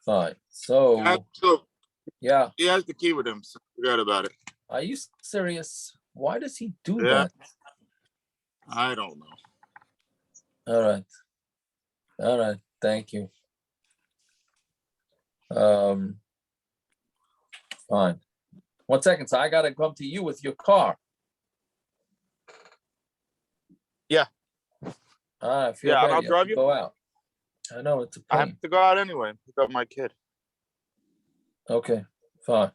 Fine. So yeah, he has the key with him, so forget about it. Are you serious? Why does he do Yeah. that? I don't know. All right. Thank you. Fine. 1 second. So I gotta come to you with your car. Yeah. I feel Yeah, bad. I'll drive to you. Go out. I know it's a I pain. have to go out anyway and pick up my kid. Okay, fine.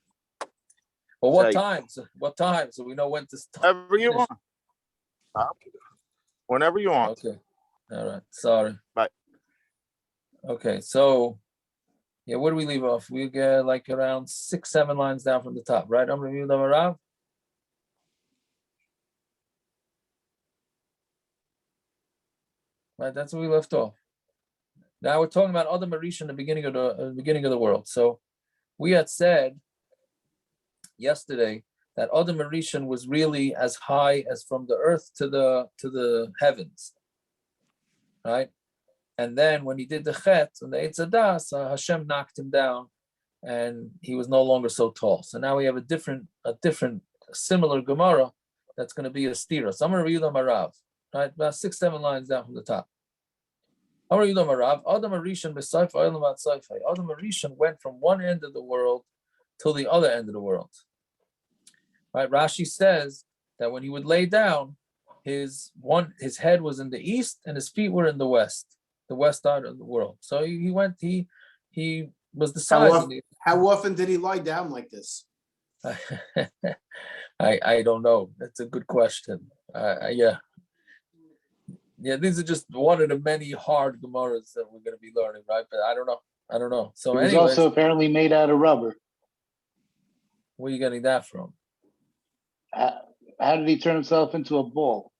Well, what time? What time? So we know when to start. Whenever you want. Whenever you want. Okay. All right. Sorry. Bye. Okay, so yeah, where do we leave off? We get like around 6-7 lines down from the top, right? I'm reviewing them around. Right, that's where we left off. Now we're talking about Adam Harishon in the beginning of the world. So we had said yesterday that Adam Harishon was really as high as from the earth to the heavens, right? And then when he did the chet and the Eitz Hadas, Hashem knocked him down, and he was no longer so tall. So now we have a different similar Gemara that's going to be a stira. So I'm going to read them Arav, right? About 6-7 lines down from the top. Adam Harishon went from one end of the world till the other end of the world. Right? Rashi says that when he would lay down, his head was in the east and his feet were in the west side of the world. So he was the size. How often did he lie down like this? I don't know. That's a good question. Yeah, these are just one of the many hard Gemaras that we're going to be learning, right? But I don't know. So it was also apparently made out of rubber. Where are you getting that from? How did he turn himself into a ball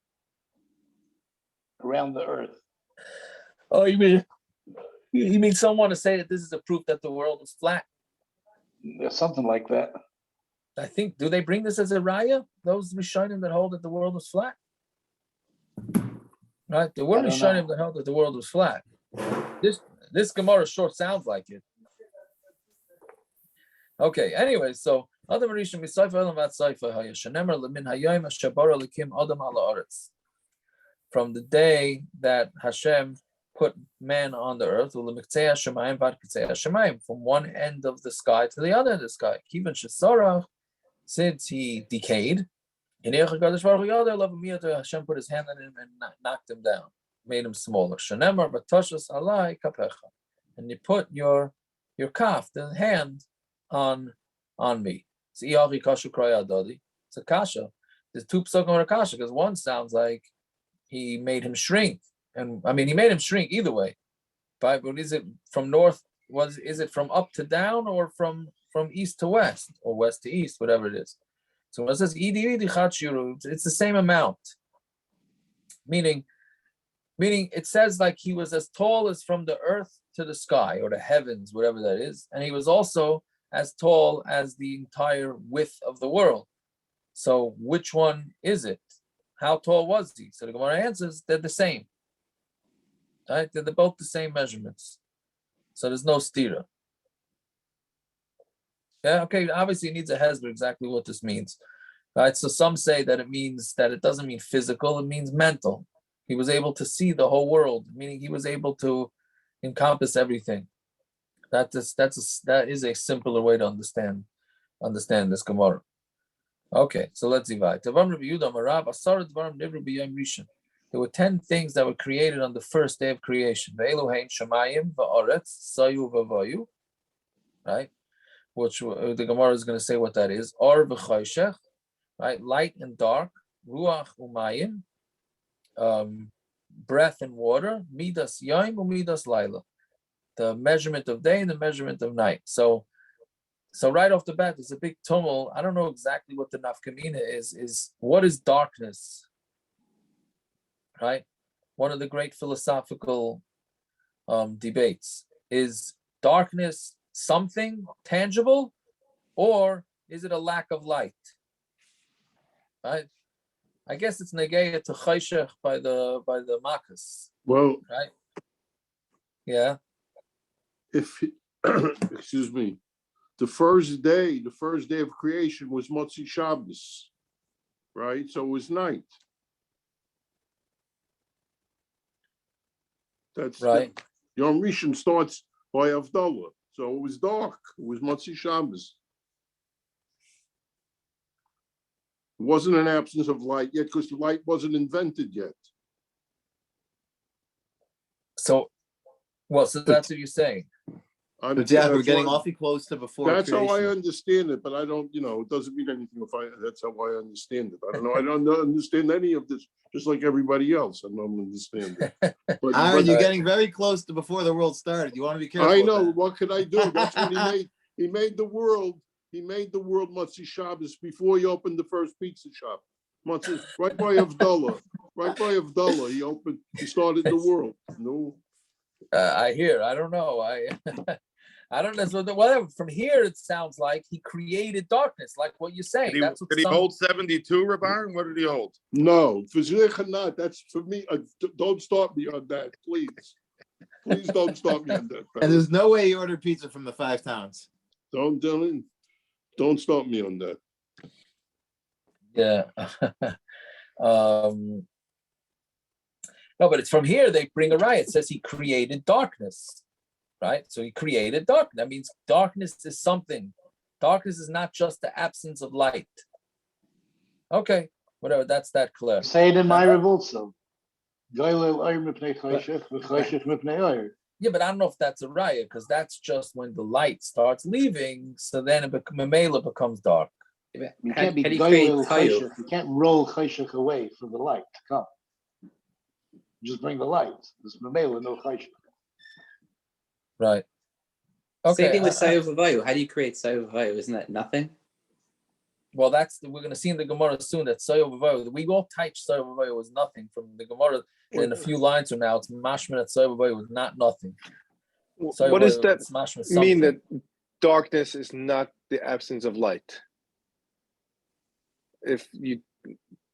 around the earth? Oh, you mean someone to say that this is a proof that the world is flat? Something like that. I think, do they bring this as a raya? Those Rishonim that hold that the world is flat? Right? There were Rishonim that held that the world was flat. This Gemara short sounds like it. Okay, anyway, so Adam Harishon misayfa elam vat sayfa hayashanemer lemin hayayim ashabara lekim adam ala aretz. From the day that Hashem put man on the earth, from one end of the sky to the other end of the sky. Since he decayed, Hashem put his hand on him and knocked him down, made him smaller. And you put your kaf, the hand, on me. It's a kasha. There's two psukim on a kasha, because one sounds like he made him shrink. And I mean, he made him shrink either way. But is it from north? Is it from up to down, or from east to west, or west to east, whatever it is? So when it says it's the same amount. Meaning it says like he was as tall as from the earth to the sky, or the heavens, whatever that is, and he was also as tall as the entire width of the world. So which one is it? How tall was he? So the Gemara answers they're the same. Right? They're both the same measurements. So there's no stira. Yeah, okay, obviously it needs a hesber exactly what this means. Right? So some say that it means that it doesn't mean physical, it means mental. He was able to see the whole world, meaning he was able to encompass everything. That is a simpler way to understand this Gemara. Okay, so let's divide. There were 10 things that were created on the first day of creation. Shamim, Haaretz, Vohu, right? Which the Gemara is going to say what that is. Or v'choshech, right? Light and dark. Ruach umayim, breath and water. Midas yom umidas laila. The measurement of day and the measurement of night. So right off the bat, there's a big tumult. I don't know exactly what the nafkamina is what is darkness? Right? One of the great philosophical debates. Is darkness something tangible, or is it a lack of light? Right? I guess it's negeya to chayshech by the makas. Well, right? Yeah. If excuse me, the first day of creation was Motzi Shabbos, right? So it was night. That's right. Yom Rishon starts by Havdalah, so it was dark. It was Motzi Shabbos. It wasn't an absence of light yet because the light wasn't invented yet. So, well, so that's what you're saying. But yeah, we're getting awfully close to before. That's creation. how I understand it, but I don't, it doesn't mean anything if that's how I understand it. I don't know. I don't understand any of this, just like everybody else. I don't understand it. But, Aaron, you're getting very close to before the world started. You want to be careful. I know. What could I do? That's what he made. He made the world. He made the world Motzi Shabbos before he opened the first pizza shop. Motzi, right by Havdalah. Right by Havdalah. He started the world. No. I hear. I don't know. I don't know. So whatever. From here, it sounds like he created darkness, like what you're saying. Did he hold 72, Rabbi? What did he hold? No, for not. That's for me. Don't start me on that, please. Please don't start me on that. And there's no way he ordered pizza from the 5 towns. Don't, Dylan. Don't start me on that. Yeah. No, but it's from here they bring a riot. It says he created darkness, right? So he created darkness. That means darkness is something. Darkness is not just the absence of light. Okay, whatever. That's that clear. Say it in my revolso. Yeah, but I don't know if that's a riot because that's just when the light starts leaving. So then Mamela becomes dark. You can't be you can't roll chayshach away from the light to come. Just bring the light. There's Mamela, no chayshach. Right. Okay. Same thing with Sayu Vavayu. How do you create Sayu Vavayu? Isn't that nothing? Well, we're going to see in the Gemara soon that Sayu Vavayu, we all type Sayu Vavayu was nothing from the Gemara. In a few lines from now, it's mashman that Sayu Vavayu was not nothing. What does that mean that darkness is not the absence of light? If you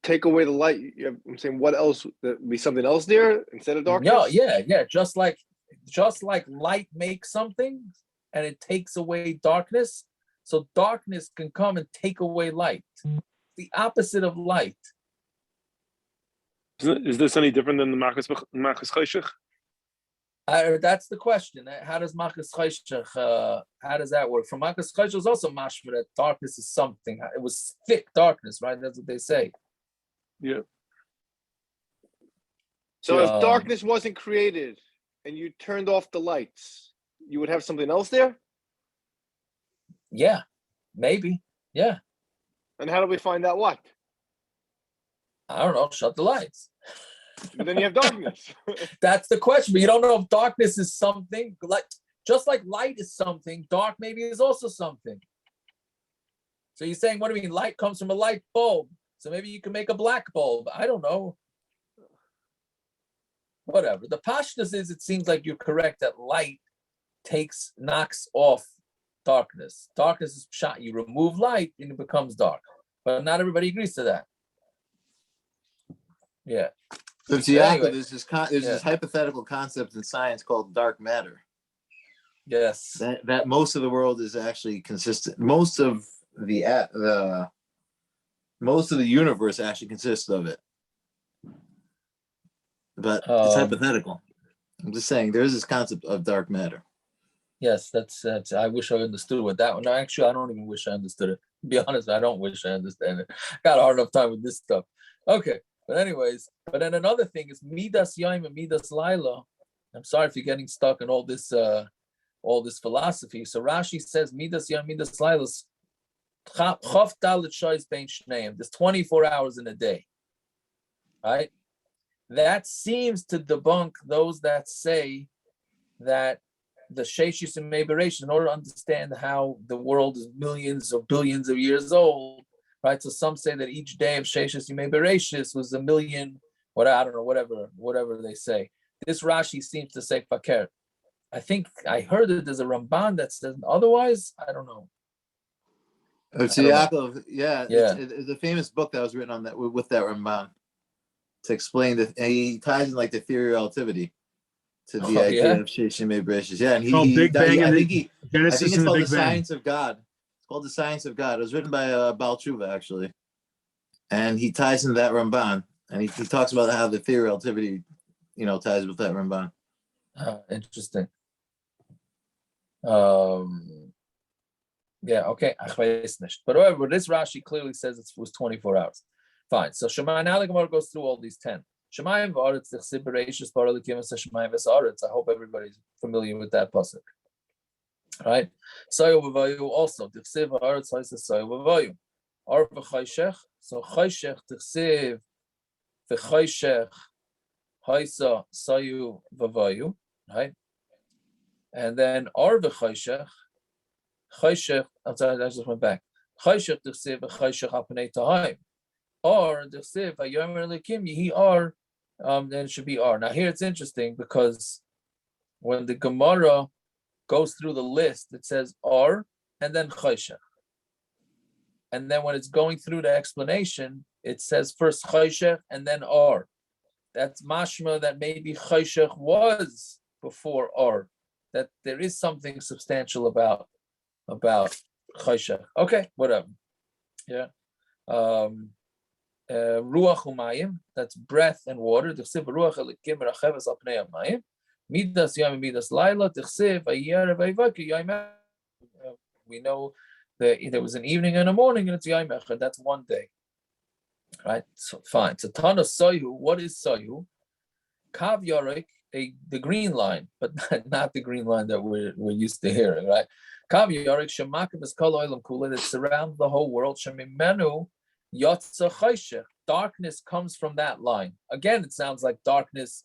take away the light, I'm saying what else? There be something else there instead of darkness? Yeah. Just like light makes something and it takes away darkness. So darkness can come and take away light. The opposite of light. Is this any different than the Machas Chayshach? That's the question. How does Machas Chayshach, how does that work? From Machas Chayshach is also mashma that darkness is something. It was thick darkness, right? That's what they say. Yeah. So if darkness wasn't created and you turned off the lights, you would have something else there? Yeah, maybe. Yeah. And how do we find out what? I don't know. Shut the lights. And then you have darkness. That's the question. But you don't know if darkness is something. Like just like light is something, dark maybe is also something. So you're saying, what do you mean? Light comes from a light bulb. So maybe you can make a black bulb. I don't know. Whatever. The pashtus is, it seems like you're correct that light knocks off darkness. Darkness is shot. You remove light and it becomes dark. But not everybody agrees to that. Yeah. So anyway, there's this hypothetical concept in science called dark matter. Yes. That most of the world is actually consistent. Most of the universe actually consists of it. But it's hypothetical. I'm just saying there's this concept of dark matter. Yes, that's I wish I understood what that one. No, actually, I don't even wish I understood it. To be honest, I don't wish I understand it. Got a hard enough time with this stuff. Okay. But anyways, but then another thing is Midas Yom and Midas Laila. I'm sorry if you're getting stuck in all this philosophy. So Rashi says Midas Yom, Midas Laila. There's 24 hours in a day, right? That seems to debunk those that say that the Sheshis and Meberesh, in order to understand how the world is millions or billions of years old, right? So some say that each day of Sheshis and Meberesh was a million, I don't know, whatever they say. This Rashi seems to say Fakir. I think I heard that there's a Ramban that says otherwise. I don't know. It's a famous book that was written on that with that Ramban to explain that he ties in like the theory of relativity to the Oh, idea yeah? of Sheshime Breshis. Yeah, and Called Big Bang I and think I Genesis think it's and the called Big The Bang. Science of God. It's called The Science of God. It was written by Baal Tshuva, actually. And he ties into that Ramban. And he talks about how the theory of relativity, ties with that Ramban. Interesting. Yeah, okay. Ach, weiß nicht. But however, this Rashi clearly says it was 24 hours. Fine. So Shemai, now the Gemara goes through all these 10. Shemayim v'aretz tichsib bereishis bara l'kim es Shemayim v'aretz. I hope everybody's familiar with that pasuk. Right? Sayu v'vayu also. Tichsib v'aretz ha'isa sayu v'vayu. Ar v'chayshech. So chayshech tichsib v'chayshech ha'isa sayu v'vayu. Right? And then ar v'chayshech. Chayshech, I'm sorry, I just went back. Chayshech tichsib v'chayshech ha'pnei tahaim. Or tichsib v'yomer l'kim yehi ar. Then it should be R. Now here it's interesting because when the Gemara goes through the list, it says R and then Chayshech. And then when it's going through the explanation, it says first Chayshech and then R. That's mashma that maybe Chayshech was before R. That there is something substantial about Chayshech. Okay, whatever. Yeah. Ruach umayim, that's breath and water. Tichsiv ruach elikim racheves al pnei hamayim. Midas yom midas laila. Tichsiv ayer vayvaki yom. We know that there was an evening and a morning, and it's yom echad. That's one day, right? So fine. So tana soyu. What is soyu? Kav yorek, the green line, but not the green line that we're used to hearing, right? Kav yorek shemakim is kol oilam kula that surrounds the whole world. Shemimenu. Yotza chayshech, darkness comes from that line. Again, it sounds like darkness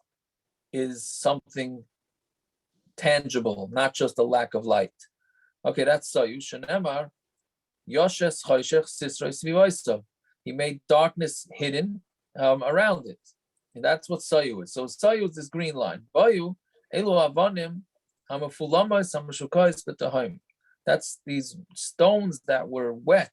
is something tangible, not just a lack of light. Okay, that's Sayu. Shenemar, Yoshes chayshech sisrei svivaisa. He made darkness hidden around it. And that's what Sayu is. So Sayu is this green line. Vayu, elu avanim, hamafulamais, hamashukais betahim. That's these stones that were wet,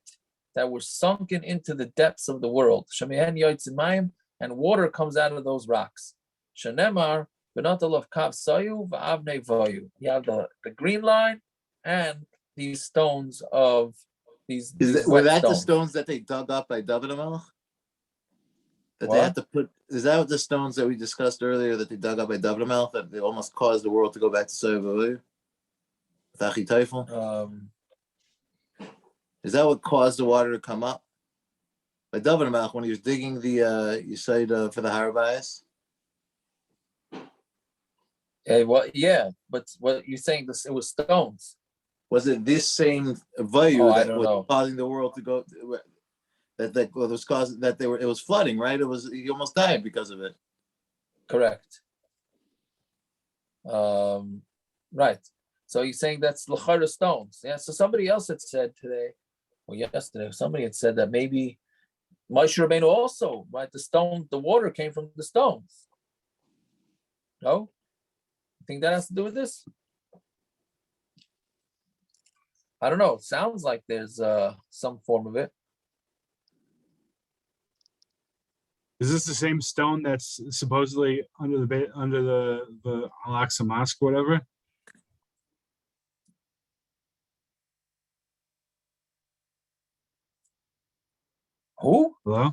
that were sunken into the depths of the world. Shemihen yoitzimayim, and water comes out of those rocks. Shenemar, v'notalav kav sayu v'avnei vayu. You have the green line and these stones of these. Were that stones. the stones that they dug up by David HaMelech? That What? they had to put? Is that the stones that we discussed earlier that they dug up by David HaMelech that they almost caused the world to go back to Sayu v'vayu? With Achi Teifel? Is that what caused the water to come up? By David HaMelech, when he was digging the Yisayid for the Harabayas? Yeah, but what you're saying, it was stones. Was it this same vayu I that don't was know. causing the world to go, that was causing, that it was flooding, right? He almost died because of it. Correct. Right. So you're saying that's l'chara stones. Yeah. So somebody else had said today, or yesterday, somebody had said that maybe Moshe Rabbeinu also, right? The water came from the stones. No? You think that has to do with this? I don't know. It sounds like there's some form of it. Is this the same stone that's supposedly under the Al-Aqsa Mosque, or whatever? Who? Hello?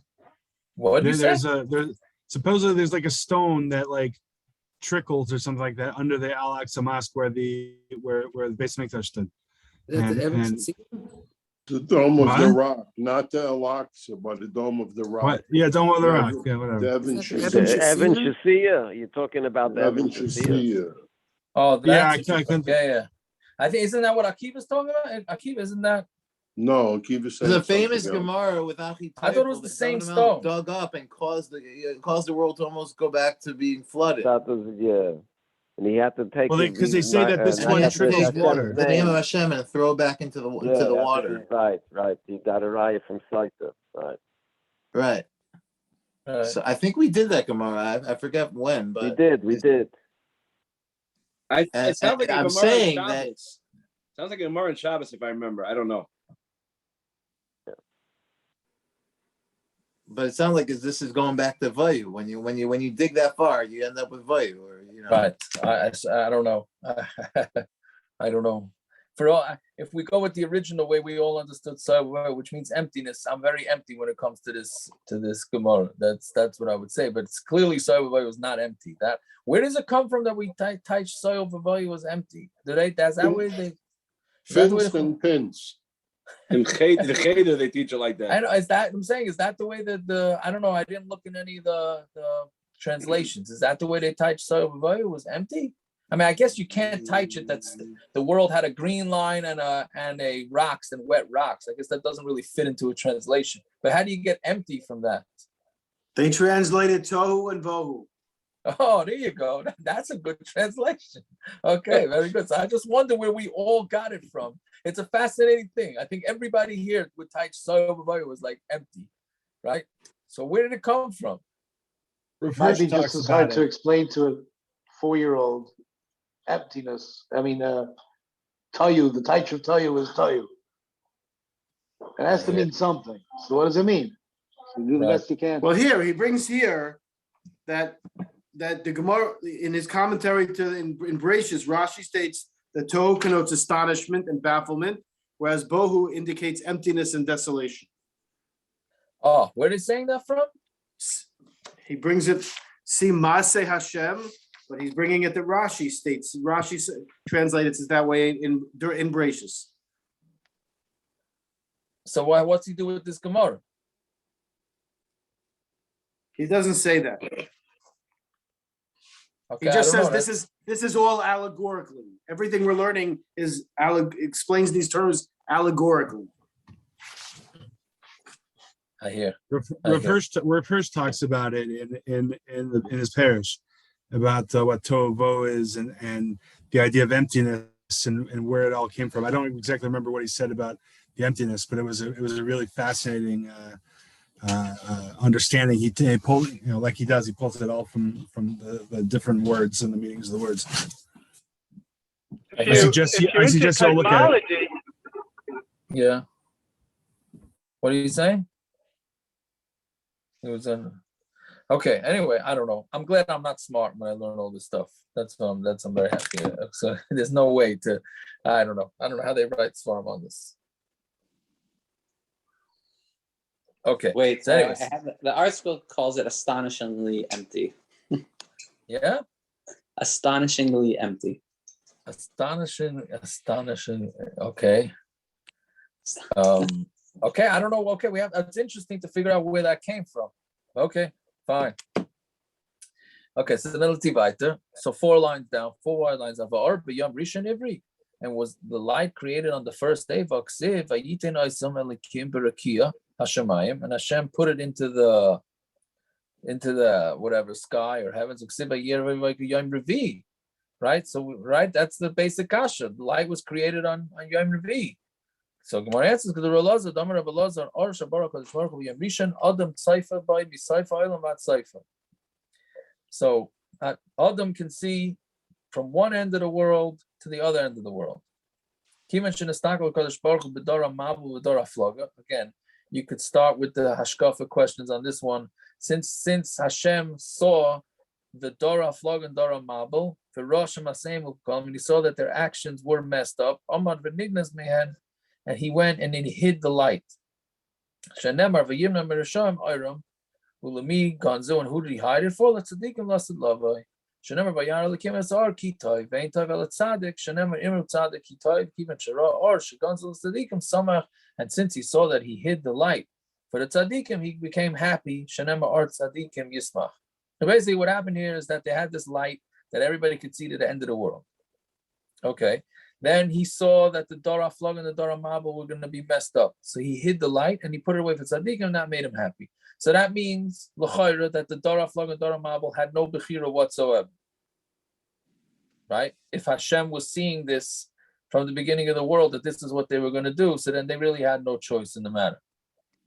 What did you say? Supposedly there's like a stone that like trickles or something like that under the Al-Aqsa Mosque where the Beis Mikdash stood. The Dome of the What? Rock, not the Al-Aqsa, but the Dome of the Rock. What? Yeah, Dome of the Rock. Yeah, whatever. The Evan Evan Shasia. You're talking about the Evan Shasia. Oh, Yeah, that's yeah. I think, isn't that what Akiva's talking about? Akiva, isn't that? No, Akiva said The famous Gemara with Achi I thought it was the same stone. Dug up and caused the world to almost go back to being flooded. Yeah. And he had to take. Well, because they say that this one trickles water. The name of Hashem and throw it back into the water. Right. You got a riot from Saita. Right. So I think we did that Gemara. I forget when, but we did. It sounds like I'm saying that sounds like a Gemara in Shabbos, if I remember. I don't know. But it sounds like this is going back to Vayu. When you dig that far, you end up with Vayu, or Right. I don't know. I don't know. For all, if we go with the original way we all understood Saiva, which means emptiness, I'm very empty when it comes to this Gemara. That's what I would say. But it's clearly Saiva was not empty. That where does it come from that we touch Saiva was empty? That's that way they Fins and pins. In the Cheder, they teach it like that. I know. Is that I'm saying? Is that the way that the? I don't know. I didn't look in any of the translations. Is that the way they touch Saiva was empty? I mean, I guess you can't touch it. That's the world had a green line and a rocks and wet rocks. I guess that doesn't really fit into a translation. But how do you get empty from that? They translated Tohu and Vohu. Oh, there you go. That's a good translation. Okay, very good. So I just wonder where we all got it from. It's a fascinating thing. I think everybody here with touch Saiva was like empty, right? So where did it come from? Might be just as hard to explain to a 4-year-old. Emptiness. I mean, Tohu, the touch of Tohu is Tohu. It has to mean something. So what does it mean? So do the best you can. Well, here he brings here that the Gemara in his commentary to in Bereshis, Rashi states that Tohu connotes astonishment and bafflement, whereas Vohu indicates emptiness and desolation. Oh, where are they saying that from? He brings it. See Maseh Hashem. But he's bringing it that Rashi states. Rashi translates it that way in Bereshis. So what's he do with this Gemara? He doesn't say that. Okay, he just says this is all allegorically. Everything we're learning explains these terms allegorically. I hear. Rav Hirsch talks about it in his parish. About what Tohu is and the idea of emptiness and where it all came from. I don't exactly remember what he said about the emptiness, but it was a really fascinating understanding. He pulled, like he does, he pulls it all from the different words and the meanings of the words. I suggest you all look at it. Yeah. What are you saying? It was in. Okay. Anyway, I don't know. I'm glad I'm not smart when I learn all this stuff. I'm very happy. So there's no way to. I don't know how they write Svarim on this. Okay. Wait. So anyways. The article calls it astonishingly empty. Yeah. Astonishingly empty. Astonishing. Okay. Okay. I don't know. Okay. It's interesting to figure out where that came from. Okay. Fine. Okay, so then let's see weiter. So 4 lines down, 4 wide lines of Ar b'yom rishon ivri, and was the light created on the first day? V'aksiv v'yiten oisam elikim b'rakia hashamayim, and Hashem put it into the whatever sky or heavens. V'aksiv v'yir v'yom revi, right? So that's the basic kasha. The light was created on Yom Revi. So Gemara answers because the Rolazah, Damar Abelazar, Ar Shabarak Kadishmarach Yom Rishon Adam Tzaifa by B'Tzaifa Olam Vat Tzaifa. So Adam can see from one end of the world to the other end of the world. Again, you could start with the Hashkafa questions on this one. Since Hashem saw the Dora Flog and Dora Mabul, for Rosh Hashem, and he saw that their actions were messed up, Amad V'Nignas Mehen, and he went and he hid the light. Shenemar v'yimna merasham ayram ulami ganzu, and who did he hide it for? The tzadikim lasted lavai. Shenemar v'yar lekim esar kitay vein tav el tzadik. Shenemar imru tzadik kitay kiven shara or sheganzu tzadikim samach. And since he saw that he hid the light for the tzadikim, he became happy. Shenemar or tzadikim yismach. So basically, what happened here is that they had this light that everybody could see to the end of the world. Okay. Then he saw that the Dora Flog and the Dora Mabul were going to be messed up. So he hid the light and he put it away for tzaddikim, and that made him happy. So that means, l'chayra, that the Dora Flog and Dora Mabul had no bechira whatsoever. Right? If Hashem was seeing this from the beginning of the world, that this is what they were going to do, so then they really had no choice in the matter.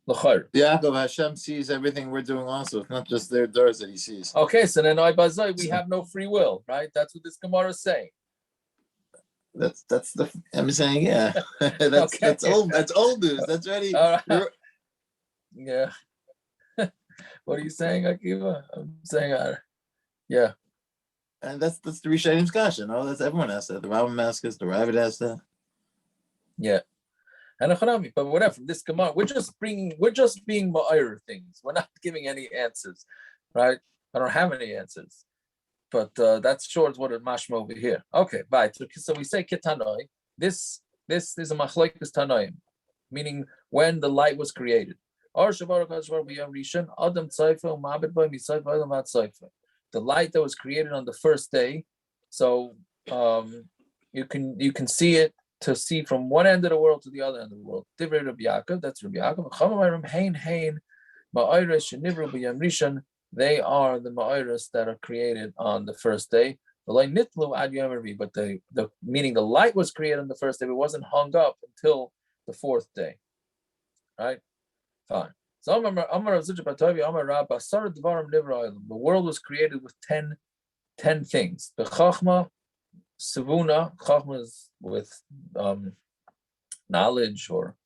L'chayra. Yaakov, Hashem sees everything we're doing also. It's not just their doors that he sees. Okay, so then we have no free will, right? That's what this Gemara is saying. I'm saying, yeah. That's old news. That's ready. Right. Yeah. What are you saying, Akiva? I'm saying, yeah. And that's the Rishayim's kasha. No, that's everyone asked that. The Rambam asked us, the Ravid asked that. Yeah. And but whatever, from this Gemara, we're just being ma'ir things. We're not giving any answers, right? I don't have any answers. But that's short what it mashma over here. Okay, bye. So we say ketanoi. This is a Machlokes tanaim, meaning when the light was created. The light that was created on the first day. So you can see it to see from one end of the world to the other end of the world. Divrei Rabbi Yaakov, that's Rabbi Yaakov. They are the ma'oros that are created on the first day. But the meaning the light was created on the first day, but it wasn't hung up until the fourth day. Right? Fine. So the world was created with 10 things. The chachma, savuna, chachma is with knowledge or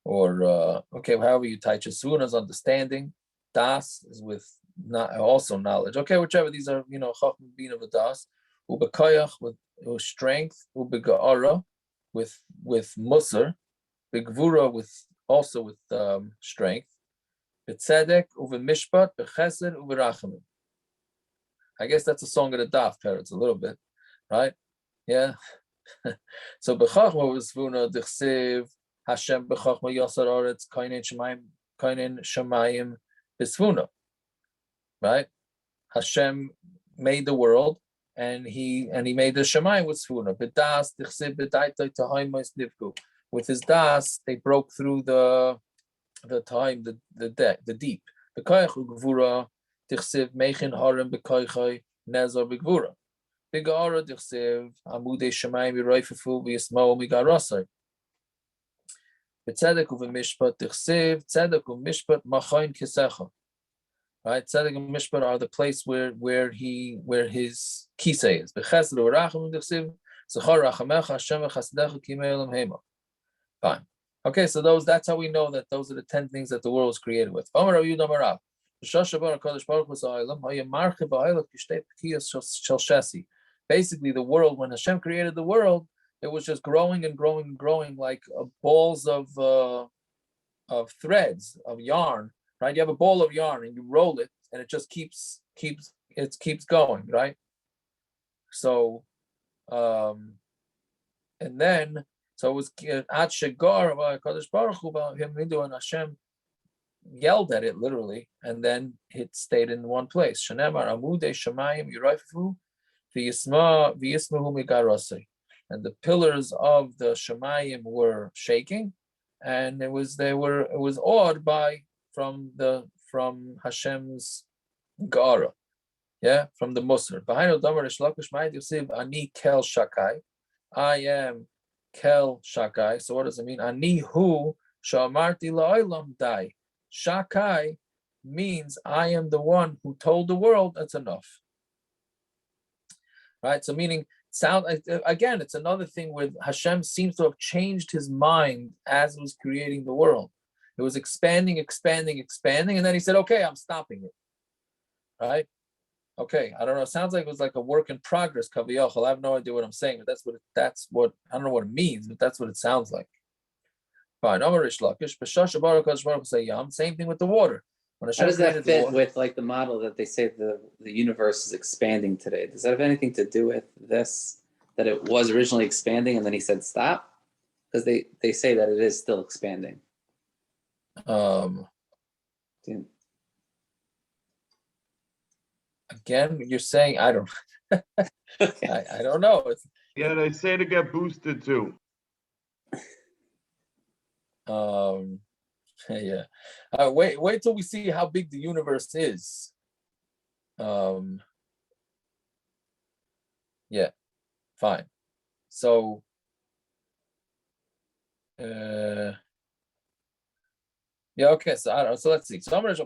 okay, however you touch it. Savuna is understanding. Das is with also knowledge. Okay, whichever these are, chachma being of a das. Ubekayach with strength. Ubega'ara with musar. Begvura with also with strength. B'tzedek u'v'mishpat b'chesed u'v'rachamim. I guess that's a song of the Daf parrots a little bit, right? Yeah. So b'chachma was v'una d'chsev Hashem b'chachma yasar haaretz kainin shamayim b'svuna. Right? Hashem made the world and he made the shamayim with svuna. B'das d'chsev b'daitoi tahaimos nivku. With his das, they broke through the time, the deep. The koyach ugvura dichsev meichin harem bekoychay nezar begvura. Bigara dichsev Amud shamim yiroifefu v'yismao migarasai. B'tzedek uv'mishpat dichsev tzedek uv'mishpat machayin kisecha. Right, tzedek and mishpat are the place where his kisei is. B'chesed u'rachamim dichsev zachar rachamecha Hashem v'chasedecha kimei olam hema. Fine. Okay, so that's how we know that those are the 10 things that the world was created with. Basically, the world, when Hashem created the world, it was just growing and growing and growing like balls of threads of yarn. Right? You have a ball of yarn and you roll it, and it just keeps going. Right? So, and then. So it was at Shagar Kadosh Baruch Hu him and Hashem yelled at it literally, and then it stayed in one place. Shanemar Amud Shamayim Yiraifu v'yismahu migarasei, and the pillars of the Shamayim were shaking, and it was awed from Hashem's gara, from the Musar. Behind Damar Shlakish Ma'id Yosef Ani Kel Shakai, I am Kel Shakai. So what does it mean? Ani hu shamarti la'olam dai. Shakai means I am the one who told the world that's enough. Right? So meaning, again, it's another thing where Hashem seems to have changed his mind as he was creating the world. It was expanding, and then he said, okay, I'm stopping it. Right? Okay, I don't know. It sounds like it was like a work in progress, Kaviyachal. I have no idea what I'm saying, but that's what I don't know what it means, but that's what it sounds like. Fine. Same thing with the water. When How does that fit with like the model that they say the universe is expanding today? Does that have anything to do with this, that it was originally expanding and then he said stop? Because they say that it is still expanding. Again, you're saying I don't. I don't know. Yeah, they say to get boosted too. Yeah. Wait till we see how big the universe is. Yeah. Fine. So. Yeah, okay, so I don't know. So let's see. So until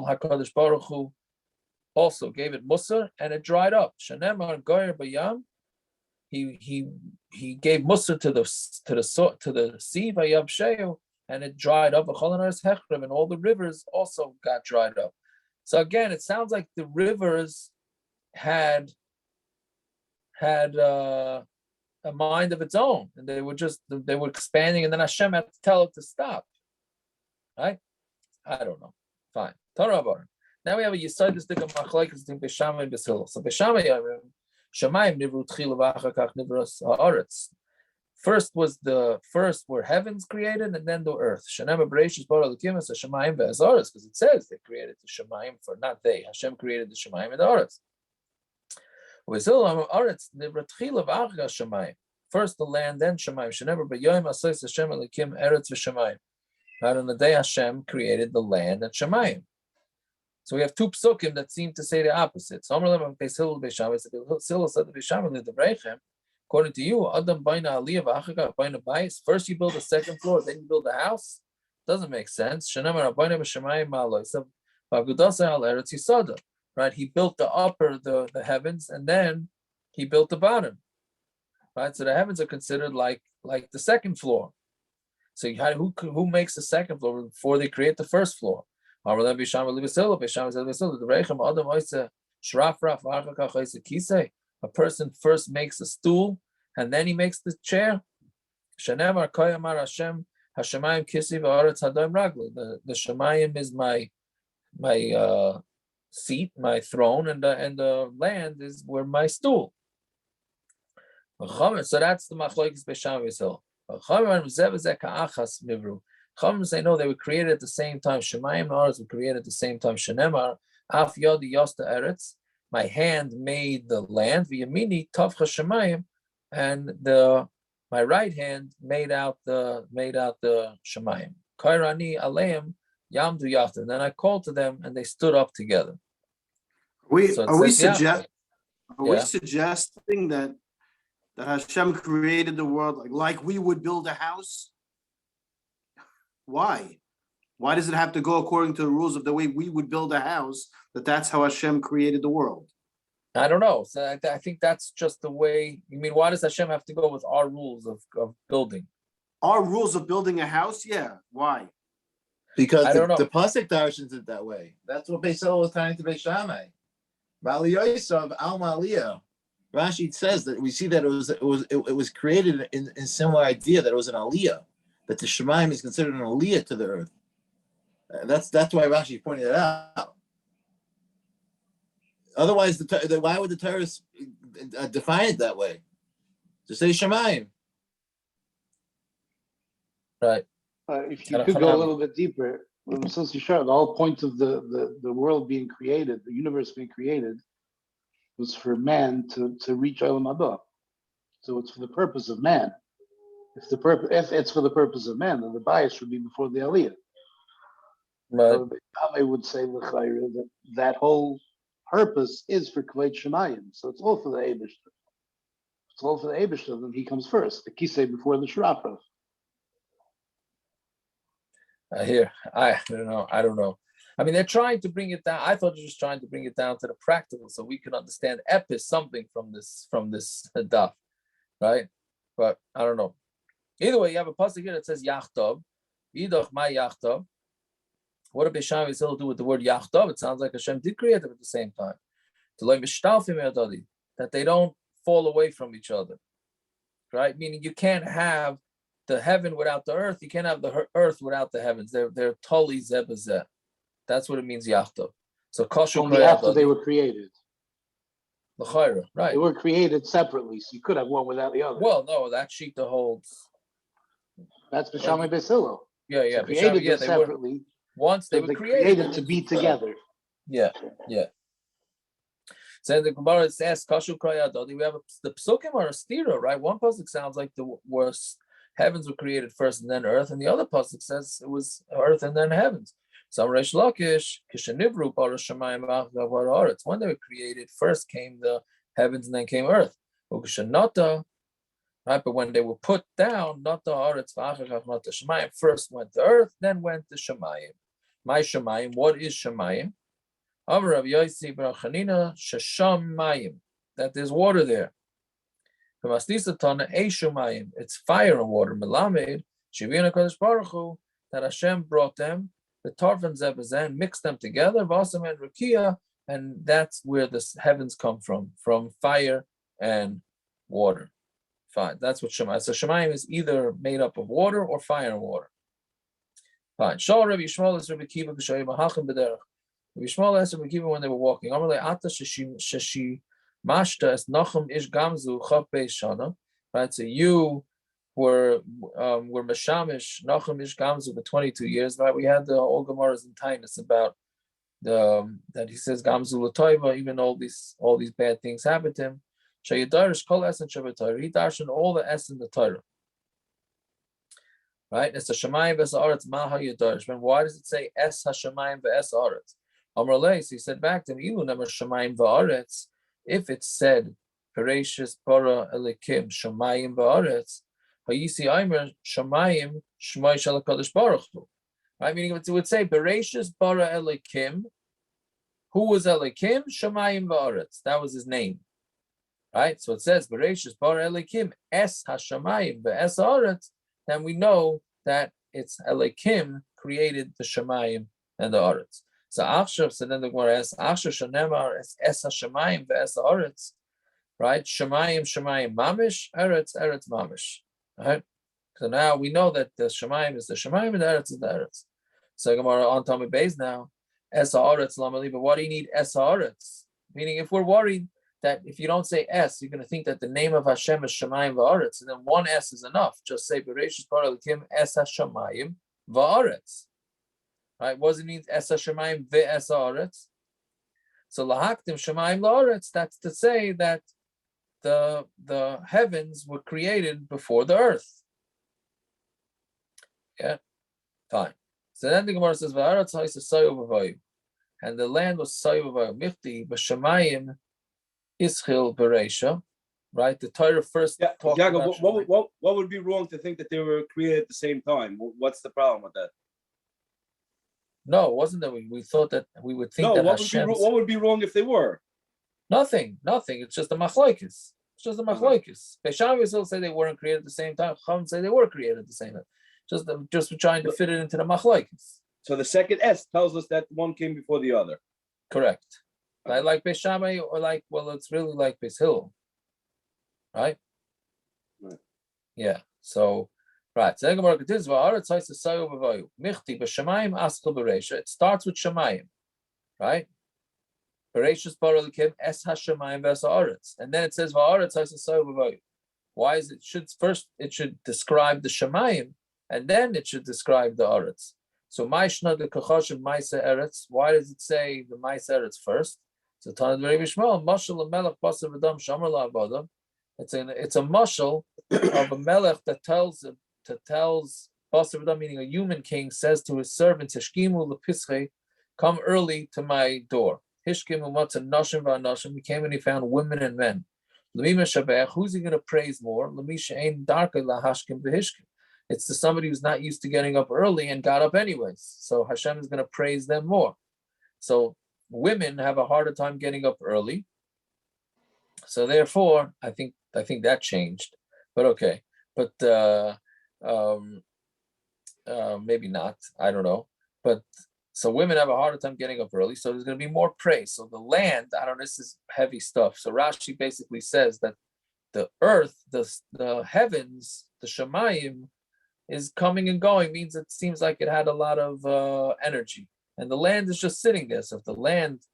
HaKadosh Baruch Hu also gave it musar and it dried up. He gave musar to the sea, and it dried up. And all the rivers also got dried up. So again, it sounds like the rivers had a mind of its own, and they were expanding, and then Hashem had to tell it to stop. Right? I don't know. Fine. Torah. Now we have a Yisodis Dik of Machlokes between Beishamai and Beisilo. So Beishamai, Shamayim nivru tchila v'achar kach nivras haaretz. First were heavens created, and then the earth. Shanema Bereshis bara l'kimas Shamayim ve'azaretz, because it says they created the Shamayim for not they. Hashem created the Shamayim and the Haaretz. Beisilo haaretz nivru tchila v'achar Shamayim. First the land, then Shamayim. Shanema b'yoyim asayis Hashem elikim eretz v'Shamayim. Right, on the day Hashem created the land and Shamayim. So we have two psukim that seem to say the opposite. So according to you, Adam baina aliyah v'achar baina bayis. First you build a second floor, then you build a house. Doesn't make sense. Right? He built the upper, the heavens, and then he built the bottom. Right? So the heavens are considered like the second floor. So who makes the second floor before they create the first floor? A person first makes a stool and then he makes the chair. The Shemayim is my seat, my throne, and the land is where my stool. So that's the Machlokes Beishamai V'Sil. Chacham say no, they were created at the same time. Shemayim and Haaretz were created at the same time. Shenemar af yodi yosta eretz. My hand made the land. V'yamini tavcha shemayim, and my right hand made out the shemayim. Kairani aleim yamdu yachta. And then I called to them, and they stood up together. Are we suggesting that Hashem created the world like we would build a house? Why? Why does it have to go according to the rules of the way we would build a house? That's how Hashem created the world. I don't know. So I think that's just the way. You mean, why does Hashem have to go with our rules of building? Our rules of building a house? Yeah. Why? Because the pasuk darshans it that way. That's what Beisil was trying to Beishamai. Bali Yosef Al Maliyah. Rashi says that we see that it was created in similar idea that it was an aliyah. That the Shemayim is considered an aliyah to the earth. That's why Rashi pointed it out. Otherwise, why would the Torah define it that way? To say Shemayim. Right. If you could go a little bit deeper, since you showed the whole point of the world being created, the universe being created, was for man to reach Olam Haba. So it's for the purpose of man. If it's for the purpose of man, then the bias should be before the aliyah. Right. So I would say that whole purpose is for Kveit Shemayim. So it's all for the Eibishter. It's all for the Eibishter, then he comes first. The Kisei before the Shrapav. I don't know. I mean, they're trying to bring it down. I thought they were just trying to bring it down to the practical, so we can understand something from this daf, right? But I don't know. Either way, you have a pasuk here that says Yachtov. Yidoch my Yachtov. What did Beishamai V'Sil do with the word Yachtov? It sounds like Hashem did create them at the same time. That they don't fall away from each other. Right? Meaning you can't have the heaven without the earth. You can't have the earth without the heavens. They're totally zebazeh. That's what it means Yachtov. So Kosher only after they were created. L'chayra, right. They were created separately, so you could have one without the other. Well, no, that shita holds. That's Beishamai Beisilo. Yeah. So created separately. Once they were created to be together. Yeah. So the Gemara says, "Kashu krayadodi." We have the psukim are a stira, right? One pasuk sounds like the worst heavens were created first and then earth, and the other pasuk says it was earth and then heavens. So Reish Lakish, kishenivru bara shamayim v'achar haaretz. When they were created, first came the heavens and then came earth. Ukishenata. Right, but when they were put down, not the Haaretz, not the Shemayim, first went the earth, then went the Shemayim. My Shemayim, what is Shemayim? Amar Rav Yossi bar Chanina, Shemayim, that there's water there. It's fire and water. Melamed, Shivina Kodesh Baruch Hu, that Hashem brought them, the Tarvan Zebazen, mixed them together, Vasam and Rakia, and that's where the heavens come from fire and water. Fine, that's what Shemayim. So Shemayim is either made up of water or fire and water. Fine. Shal Rabbi Yishmael is Rabbi Kiva K'shoyim Mahachim B'derech. Rabbi Yishmael asked Rabbi Kiva when they were walking. Amalei Ata Sheshi Mashta Es Nachum Ish Gamzu Chav Beis Shana. Right. So you were Meshamish Nachum Ish Gamzu for 22 years. Right. We had the whole Gemaras in Tainus about that he says Gamzu L'Toiva, even all these bad things happened to him. Shayadarish Kol Esen Shabbat Torah. He darshan all the S in the Torah. Right? It's the Shamayim v'es Haaretz Maha Yadarish. Why does it say Es HaShamayim v'es Haaretz? Amar Leis, he said back to him, Ilu Nemer Shamayim v'Haaretz. If it said Pereshis Bara Elikim Shamayim v'Haaretz, Hayisi Aimer Shamayim Shmai Shel HaKadosh Baruch Hu. Right? Meaning it would say Pereshis Bara Elikim. Who was Elikim? Shamayim v'Haaretz. That was his name. Right? So it says Bereshis Bara Elikim Es HaShamayim v'es Haaretz. Then we know that it's Elikim created the Shemayim and the Aretz. So Achshav, so then the Gemara asks, Achshav Shanemar Es HaShamayim v'es Aretz, right? Shemayim Mamish, Eretz Mamish, right? So now we know that the Shemayim is the Shemayim and the Eretz is the Eretz. So Gemara on Tommy Beis now, Es Haaretz Lamali, but what do you need Es Haaretz? Meaning if we're worried that if you don't say S, you're going to think that the name of Hashem is Shamayim v'Aretz, and then one S is enough. Just say Bereshis Bara Elikim Es HaShamayim v'Aretz. Right? What does it mean Es HaShamayim v'es Haaretz? So Lahaktim Shamayim l'Aretz, that's to say that the heavens were created before the earth. Yeah, fine. So then the Gemara says v'Haaretz ha'isa sayu v'vayu, and the land was sayu v'vayu. Michti b'Shamayim Ischil Bereisha, right? The Torah first talked about what would be wrong to think that they were created at the same time? What's the problem with that? No, it wasn't that we thought that we would think that Hashem. What would be wrong if they were? Nothing. It's just a Machlokes. It's just a Machlokes. Beishamis will say they weren't created at the same time. Chum say they were created at the same time. Just trying to fit it into the Machlokes. So the second S tells us that one came before the other. Correct. Like Beis Shammai, or it's really like Beis Hillel, right? Yeah. So, right. So it starts with Shemayim, right? Bereshis Bara Elikim Es HaShamayim v'es Haaretz, and then it says V'Haaretz ha'isa sayu v'vayu. Why is it? It should describe the Shemayim, and then it should describe the Haaretz. So Ma'ishna the Kachashim Ma'isa Eretz. Why does it say the Ma'isa Eretz first? So Tanad Rabbi Yishmael, Mashal Melech Basav Adam Shamar LaAbada. It's a mashal of a melech that tells Basav Adam, meaning a human king, says to his servants, Hishkimu lepische, come early to my door. Hishkimu matzah nashim va'nashim. He came and he found women and men. Lemima shabech, who's he going to praise more? Lemisha ein darkei lahashkim v'hishkim. It's to somebody who's not used to getting up early and got up anyways. So Hashem is going to praise them more. So women have a harder time getting up early, so therefore I think that changed, but okay, but maybe not, I don't know, but so women have a harder time getting up early, so there's going to be more praise. So the land, I don't know, this is heavy stuff. So Rashi basically says that the earth, the heavens, the Shemayim is coming and going, means it seems like it had a lot of energy. And the land is just sitting there. So if the land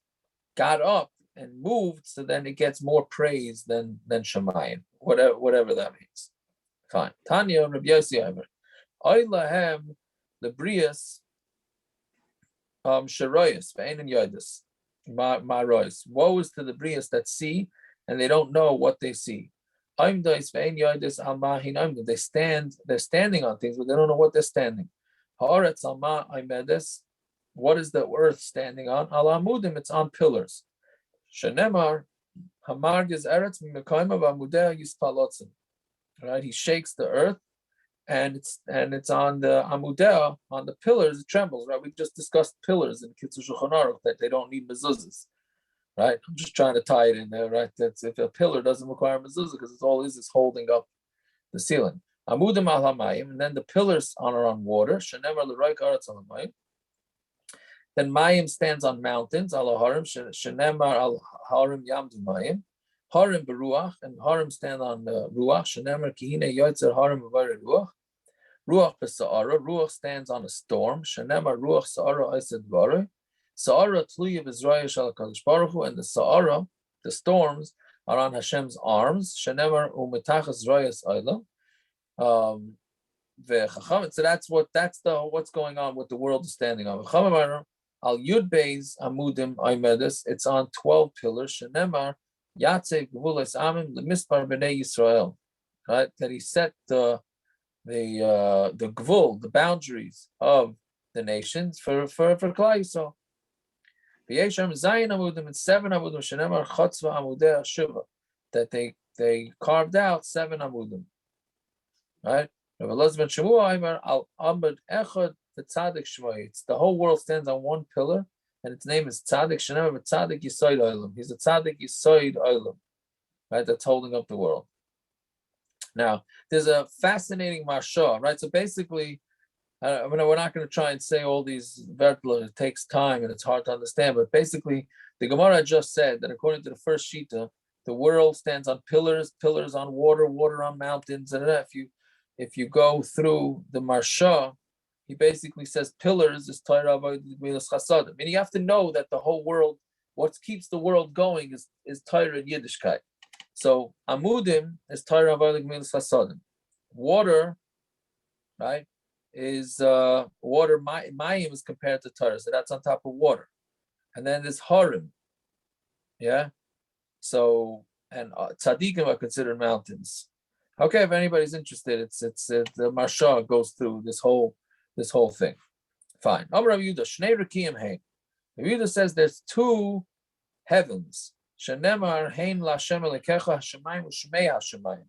got up and moved, so then it gets more praise than Shemayim, whatever that means. Fine. Tanya Rabbi Yossi Aimer. Oy lahem lebrias sheroyas ve'einin yodas ma'royas. Woe is to the brias that see and they don't know what they see. They're standing on things, but they don't know what they're standing. Haaretz alma aimedes. What is the earth standing on? Al amudim, it's on pillars. Shenemar, hamargiz eretz mimekayma v'amudeh yispalotzim. Right, he shakes the earth, and it's on the amudeh, on the pillars, it trembles. Right, we just discussed pillars in Kitzur Shulchan Aruch that they don't need mezuzahs. Right, I'm just trying to tie it in there. Right, that's if a pillar doesn't require mezuzah because it's all is holding up the ceiling. Amudim al hamayim, and then the pillars are on water. Shenemar l'roik haaretz al hamayim. Then mayim stands on mountains. Al harim shenemar al harim yamdu mayim. Harim beruach, and harim stand on ruach. Shenemar kihine yotzer harim b'vayre ruach. Ruach b'sa'ara. Ruach stands on a storm. Shenemar ruach sa'ara oised dvarei. Sa'ara tluya b'zraya shel HaKadosh Baruch Hu, and the sa'ara, the storms, are on Hashem's arms. Shenemar u'metachas rayas olam. So that's what's going on with the world is standing on. Al Yud Beis Amudim Aimedes. It's on 12 pillars. Shenemar Yatzev Gevulas Amim Lemispar Bnei Yisrael. Right, that he set the gvul, the boundaries of the nations for Klal Yisrael. V'yesham Zayin Amudim, and 7 Amudim. Shenemar Chatzva Amudei Shiva, that they carved out 7 Amudim. Right? It's the whole world stands on one pillar, and its name is Tzadik Shenemar Tzadik Yisoid Olam. He's a Tzadik Yisoid Olam, right? That's holding up the world. Now, there's a fascinating marsha, right? So basically, we're not going to try and say all these vertler. It takes time and it's hard to understand. But basically, the Gemara just said that according to the first shita, the world stands on pillars, pillars on water, water on mountains, and if you go through the Marsha, he basically says pillars is Torah Milas Chasadim. Meaning you have to know that the whole world, what keeps the world going is Torah and Yiddishkeit. So Amudim is Torah Milas Chasadim. Water, right, is water. Mayim is compared to Torah, so that's on top of water. And then there's Harim, yeah. So and tzadikim are considered mountains. Okay, if anybody's interested, it's the Marsha goes through this whole thing. Fine. Amar Yehuda, Shnei Rekiim Hein. Yehuda says there's 2 heavens. Shenemar Hein LaHashem Elokecha Hashemayim u'Shmei Hashemayim.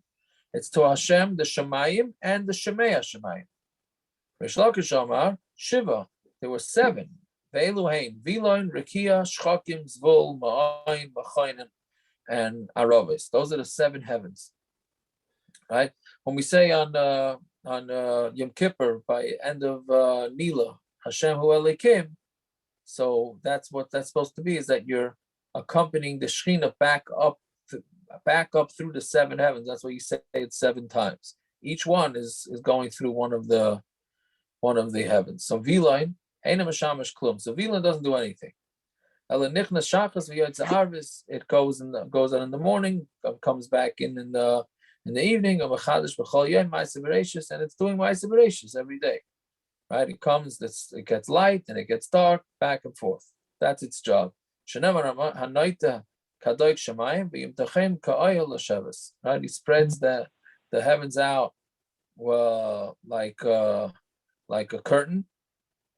It's to Hashem the Shemayim and the Shemei Hashemayim. Rish Lakish Amar Shiva. There were 7. Ve'elu Hein Viloin Rekia Shchakim Zvul Ma'ayin Machayin and Aravis. Those are the 7 heavens. Right? When we say on Yom Kippur by end of Nila, Hashem Hu Elikim, so that's what that's supposed to be, is that you're accompanying the Shekhinah back up through the 7 heavens. That's what you say it 7 times. Each one is going through one of the heavens. So Vilain, Eina Mashamash Klum. So Vilain doesn't do anything. It goes out in the morning, comes back in the evening, and it's doing Ma'aseh Bereshis every day. Right? It comes, it gets light and it gets dark, back and forth. That's its job. Right? He spreads the heavens out like a curtain,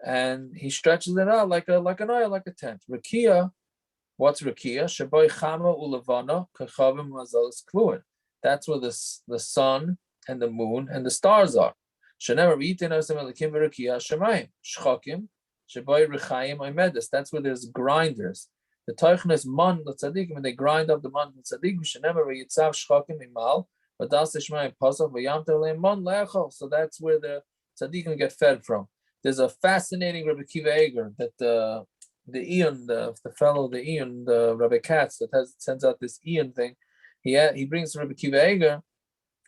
and he stretches it out like an oil, like a tent. Rakia, what's Rakia? Shaboy Chama Ulavana Kachavim Mazalis Kluin. That's where the sun and the moon and the stars are. Shenemar Yitin Hashem Elokim Rakia Shamayim Shchakim Shaboy Rechaim Aimedes. That's where there's grinders. The Tochen is man the tzadikim, and they grind up the man the tzadikim. Shenemar Yitzav Shchakim Imal Vadas Shmayim Pasach Vayamter Leim Man Leachol. So that's where the tzadikim get fed from. There's a fascinating Rabbi Kiva Eger that the Ian, the fellow, the Ian, the Rabbi Katz that sends out this Ian thing. He brings Rabbi Kiva Eger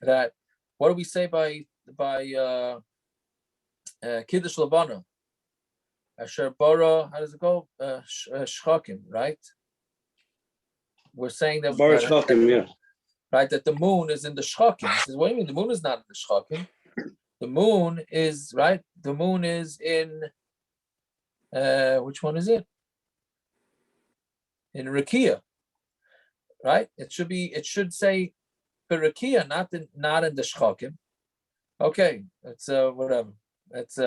that, what do we say by Kiddush Labana? Asher Bara, how does it go? Shchakim, right? We're saying that Bara Shchakim, yeah. Right, that the moon is in the Shchakim. He says, what do you mean the moon is not in the Shchakim? The moon is, right? The moon is in, which one is it? In Rakia, right? It should say Rakia, not in the Shchakim. Okay, it's whatever. It's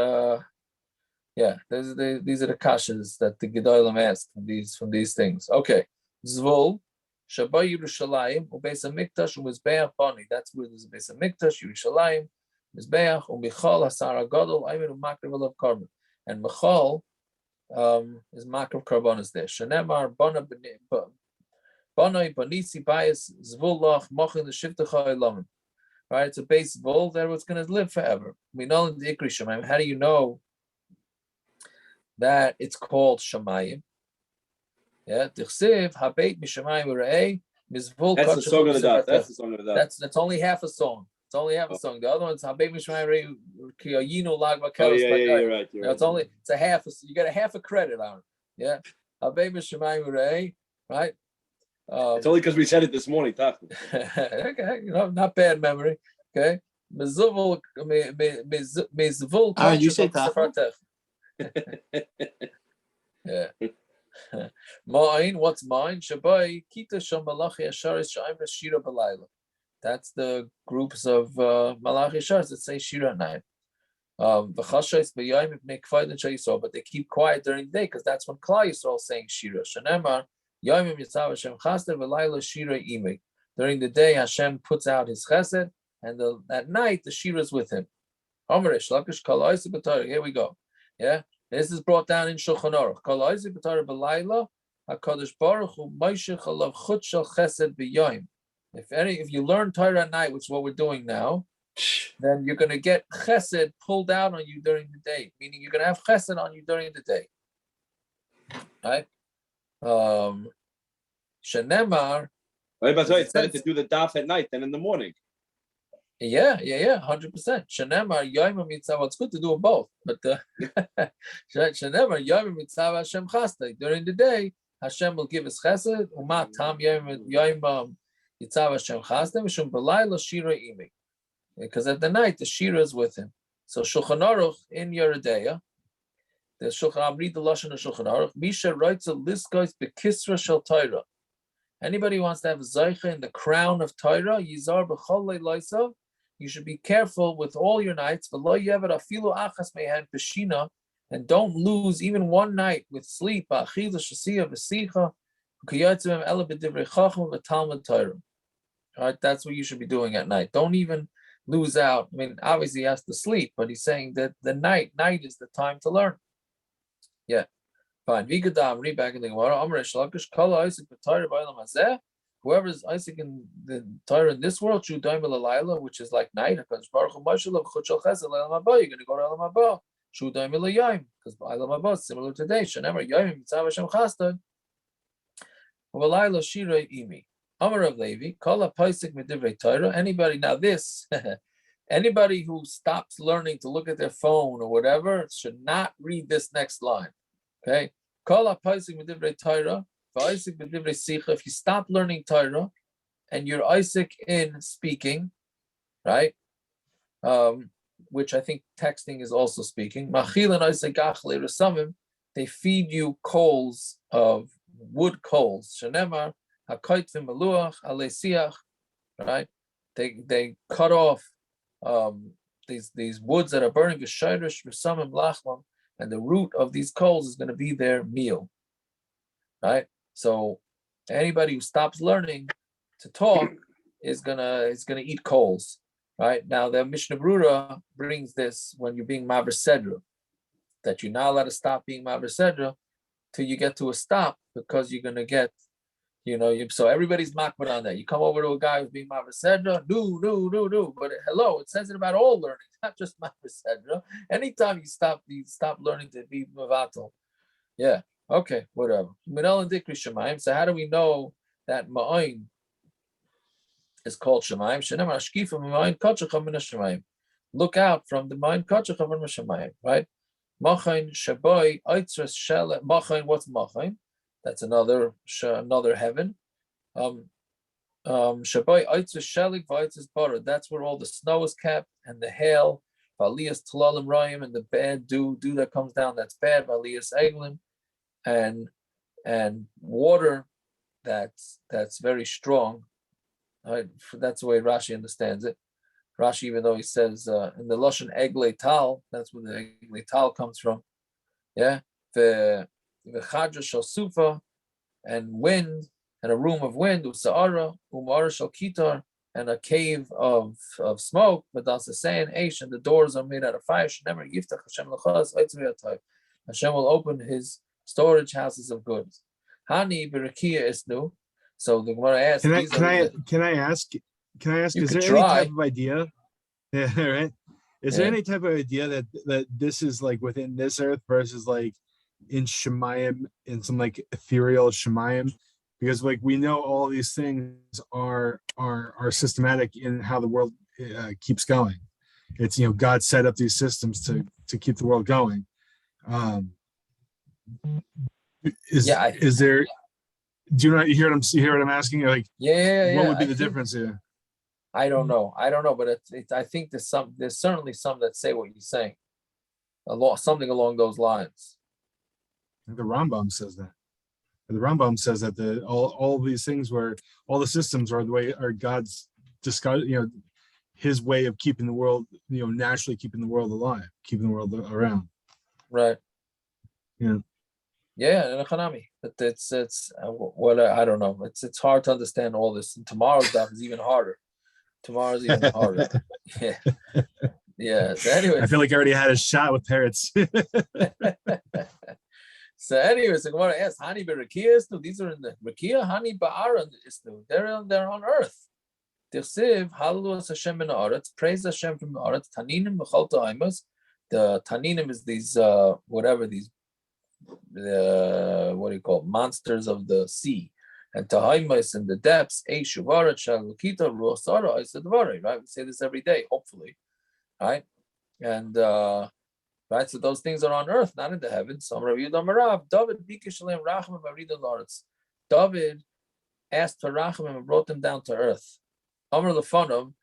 yeah. These are the kashas that the Gedolim asked from these things. Okay, Zvul, Shabbat Yerushalayim, Ubeis Hamikdash, Umizbeach Bani. That's where there's a Beis Hamikdash, Yerushalayim. Mizbeach u'michal hasar hagadol aymin u'makriv alav karban, and michal is makriv karbanos there. Shenemar banoi banisi bayis zvulach mochin l'shivtecha elamim. right? It's a base bull that was going to live forever. We know in the Ikri Shemaim. How do you know that it's called Shamayim? Yeah, Tichsiv Habeit Mishamayim Urei Mizvul. That's the song of the daf. That's the song of the daf. That's only half a song. It's only half a song. The other one's Habeit Mishamayim Urei Kiyayinu Lag Oh Vakelos. yeah, you're right. You're right. It's a half. You got a half a credit on it. Yeah, Habeit Mishamayim Urei, right? It's only because we said it this morning, Tafu. Okay, not bad memory. Okay, Mizvul. You say Tafu? Yeah. Mine, what's mine? Shabai Kita Sham Malachi Asharis Shaim Shira Balayla. That's the groups of Malachi Asharis that say Shira at night. But they keep quiet during the day because that's when Klal Yisrael is saying Shira. Shanemar Yomim Yitzav Hashem Chesed V'Layla Shira Imei. During the day, Hashem puts out His Chesed, and at night the Shira is with Him. Here we go. Yeah. This is brought down in Shulchan Aruch. Kol Isaac b'Torah b'Layla, HaKadosh Baruch Hu Moishech Alav Chut Shel Chesed b'Yoyim. If you learn Torah at night, which is what we're doing now, then you're going to get Chesed pulled out on you during the day. Meaning you're going to have Chesed on you during the day. Right? Shenemar. Right, but it's better to do the daf at night than in the morning. Yeah, 100%. Shenemar Yoyim Mitzvah. It's good to do them both, but Shenemar Yoyim Mitzvah Hashem Chasdei. During the day, Hashem will give His Chesed. Uma Tam Yoyim Mitzvah Hashem Chasdei. Mishum B'Layla Shira Imi. Because at the night the Shira is with Him. So Shulchan Aruch in Yeridea, the Shulchan read the lashon of Shulchan Aruch. Misha writes a liskos bekisra shel Torah. Anybody who wants to have a zeicha in the crown of Torah, Yizar b'chol leisav. You should be careful with all your nights, and don't lose even one night with sleep. Right? That's what you should be doing at night. Don't even lose out. I mean, obviously he has to sleep, but he's saying that the night is the time to learn. Yeah, fine. Read back in the Gemara. Whoever is Isaac in the Torah in this world, which is like night, you're going to go to Elam Haba. Because Elam Haba is similar to day. Shenemar Yoyim Mitzvah Hashem Chasdei. V'Layla Shira Imi. Amar of Levi. Kol HaPaisik Medivrei Torah. Anybody now this, anybody who stops learning to look at their phone or whatever should not read this next line. Okay. Kol HaPaisik Medivrei Torah. If you stop learning Torah and you're Isaac in speaking, right? Which I think texting is also speaking. They feed you coals of wood coals. Shenemar hakoitvim meluach alesiach, right? They cut off these woods that are burning v'shayrish v'samim lachlam, and the root of these coals is going to be their meal, right? So anybody who stops learning to talk is gonna eat coals, right? Now the Mishnah Brura brings this when you're being Maver Sedra, that you're not allowed to stop being Maver Sedra till you get to a stop, because you're gonna get, so everybody's makbid on that. You come over to a guy who's being Maver Sedra, no. But hello, it says it about all learning, not just Maver Sedra. Anytime you stop learning to be Mavatal. Yeah. Okay, whatever. So how do we know that Ma'ayin is called Shamayim? Look out from the Ma'ayin Kachacham from Shamayim, right? Machayin Shabai Aitzras Shele. Machayin, what's Machayin? That's another heaven. Shabai Aitzras Shelik Vaitzras Bara. That's where all the snow is kept and the hail. Valiyas Talalim Rayim, and the bad dew that comes down, that's bad. Valiyas Eglim. And water that's very strong. Right? That's the way Rashi understands it. Rashi, even though he says in the Lashon Egle Tal, that's where the Egle Tal comes from. Yeah, the Chadra Shal Sufa, and wind, and a room of wind, Usa'ara, Umara Shal Kitar, and a cave of smoke. But that's the saying, Aish, and the doors are made out of fire. Never Yiftach Hashem Lachaz. Hashem will open His storage houses of goods. Hani b'rakia isnu. So the Gemara asks. Can I ask? can I ask? You Is could there any try. type of idea? Yeah, right. Is there any type of idea that this is like within this earth versus like in Shemayim, in some like ethereal Shemayim? Because like we know all these things are systematic in how the world keeps going. It's, you know, God set up these systems to keep the world going. Is there? Do you not hear what I'm asking? Like, what would be the difference here? I don't know, but I think there's certainly some that say what you're saying, something along those lines. The Rambam says that. The Rambam says that all these things where all the systems are God's discuss, you know, his way of keeping the world, you know, naturally keeping the world alive, keeping the world around. Right. Yeah. Yeah, but it's what I don't know. It's hard to understand all this. And tomorrow's stuff is even harder. Yeah. Yeah. So anyway, I feel like I already had a shot with parrots. So anyways, the Gemara asks, Hani berakia istu. These are in the Rakia, Hani ba'ara istu. They're on earth. Tichsiv, Hallelu Hashem in the Aretz. Praise Hashem from the Aretz. Taninim b'chol ta'imus. The Taninim is these what do you call it? Monsters of the sea. And Tahaimus in the depths, Eishu Varet Shalukita Ruach Sara Isadvari, right? We say this every day, hopefully. Right? And right, so those things are on earth, not in the heavens. So David David asked for Rachamim and brought them down to earth. Amr Lefanov,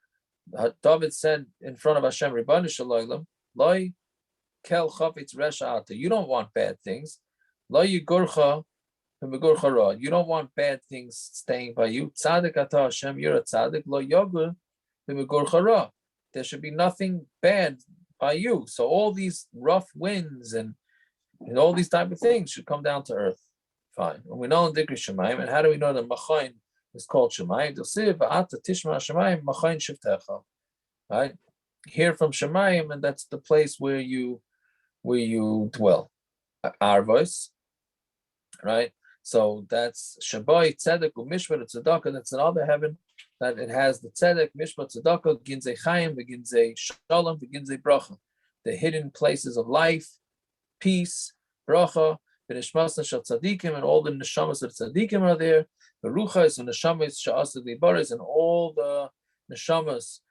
David said in front of Hashem, Ribbanu Shalaylam, Loi Kel Chafetz Resha Ata. You don't want bad things. Loi Yigurcha. You don't want bad things staying by you. Tzadik ata Hashem, you're a tzadik. Lo yogur b'megurcha ra. There should be nothing bad by you. So all these rough winds and all these type of things should come down to earth. Fine. And we know in Dikri Shemaim, and how do we know that Machain is called Shemaim? Right? Hear from Shemaim, and that's the place where you dwell. Arvos, right? So that's Shabbai, Tzedek, Mishpat, Tzedakah. That's another heaven that it has the Tzedek, Mishpat, Tzedakah, Ginzei Chaim, Ginzei Shalom, Ginzei Bracha. The hidden places of life, peace, Bracha, the Nishmas Shal Tzadikim, and all the Neshamas of Tzadikim are there. The Ruchas and Neshamas Sha'asad Libaris, and all the Neshamas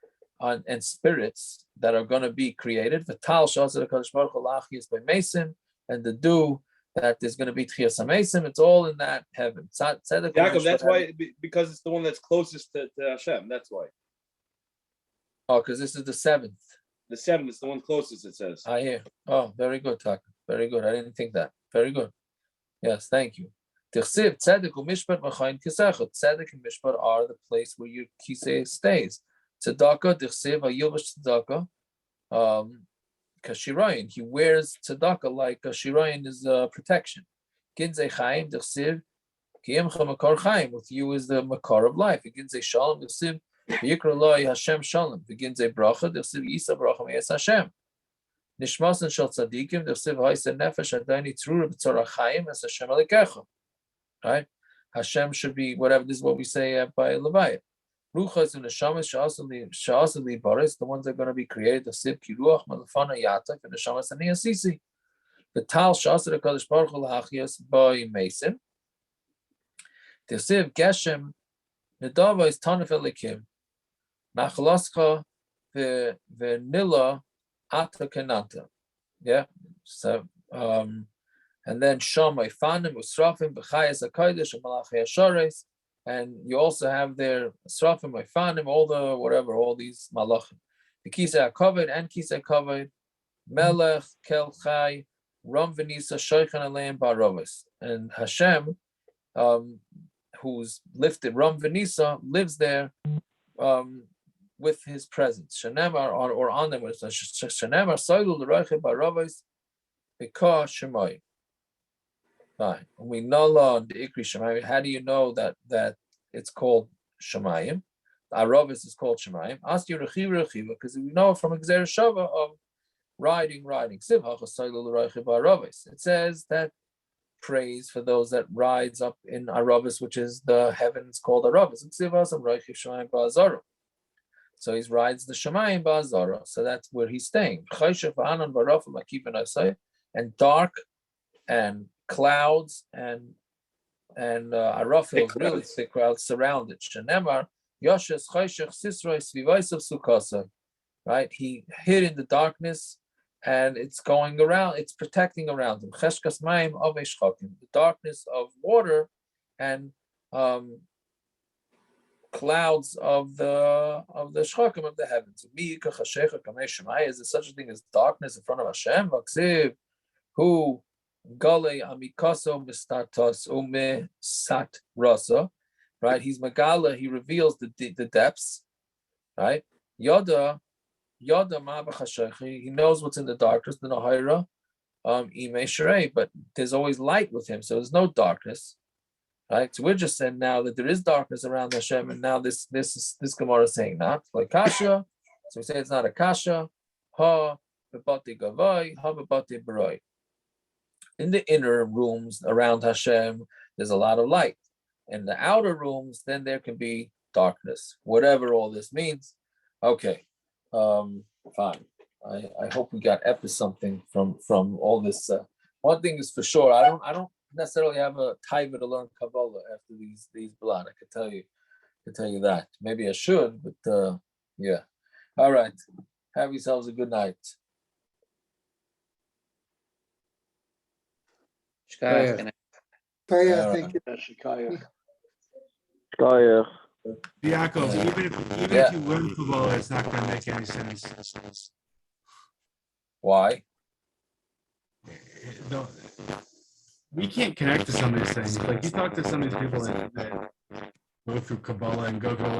and spirits that are going to be created. The Tal Sha'asad HaKadosh Baruch Hu Lachiyas by Mason, and the dew that there's going to be Tchias HaMesim. It's all in that heaven. Yaakov, that's why, because it's the one that's closest to Hashem. That's why. Oh, because this is the seventh. The seventh is the one closest, it says. I hear. Oh, very good, Taka. Very good. I didn't think that. Very good. Yes, thank you. Tzedek and Mishpat are the place where your kisei stays. Tzedakah, Tichsiv, Ayilvash Tzedakah. Kashirayin, he wears tzedakah like a shirayin is protection. Ginzei Chaim, Dechsiv, Kiyemcha Makar Chaim, with you is the Makar of life. Ginzei Shalom, Dechsiv, Yikra Loi Hashem Shalom. Ginzei Bracha, Dechsiv Yisa Bracha Me'es Hashem. Nishmas and Shal Tzadikim, Dechsiv Haisa Nefesh Adani Tzrura B'Tzorah Chaim as Hashem Alikecha. Right? Hashem should be whatever. This is what we say by Leviat. Ruchas and Neshamas Sha'asali Baris, the ones that are going to be created, the Sib Kiruach, Malafana Yatak, and Neshamas and Sisi. The Tal Sha'asal HaKadosh Baruch Hu L'Hachias by Mason. The Sib Geshem, Nedava is Tanef Elikim, Nachlascha, Nila Ata Kenata. Yeah, so, and then Shamay Fanim, Usrafim, B'chayas HaKadosh, and Malachi HaShares. And you also have there Srafim, Maifanim, all these malachim. The Kisei HaKavod and Kisei HaKavod, Melech, Kel Chai, Ram Venisa, Shoichan Aleim Baravis. And Hashem, who's lifted Ram Venisa, lives there with his presence. Shanemar or on them, Shanemar Soilul L'Roiche Baravis, because Shemai. Fine. We know on the Ikri Shemayim. How do you know that it's called Shemayim? Aravis is called Shemayim. Ask you Rechiva, because we know from Exer Shava of riding. It says that praise for those that rides up in Aravis, which is the heavens called Aravis. So he rides the Shamayim Ba'azara. So that's where he's staying. And dark and clouds and arafil, really thick clouds surround it. Shenemar Yoshes Chayshech Sisroi Svivaisav Sukasa. Right? He hid in the darkness and it's going around, it's protecting around him. Cheshkas Mayim Ave Shchakim, the darkness of water and clouds of the shchakim of the heavens. Is there such a thing as darkness in front of Hashem? Who gale amikaso mistatos umesat rasa, right? He's Megala, he reveals the depths, right? Yoda ma b'chashaychi, he knows what's in the darkness, the Nahira, imei shrei, but there's always light with him, so there's no darkness. Right, so we're just saying now that there is darkness around Hashem, and now this Gemara is saying not like kasha. So we say it's not a kasha. Ha bebati gavai, ha bebati baroi. In the inner rooms around Hashem, there's a lot of light. In the outer rooms, then there can be darkness. Whatever all this means. Okay, fine. I hope we got something from all this. One thing is for sure, I don't necessarily have a taiva to learn Kabbalah after these blot. I could tell you that. Maybe I should, but yeah. All right. Have yourselves a good night. Thank you. Yaakov, even if you learn Kabbalah, it's not going to make any sense. Why? We can't connect to some of these things. Like you talk to some of these people that go through Kabbalah and go through all this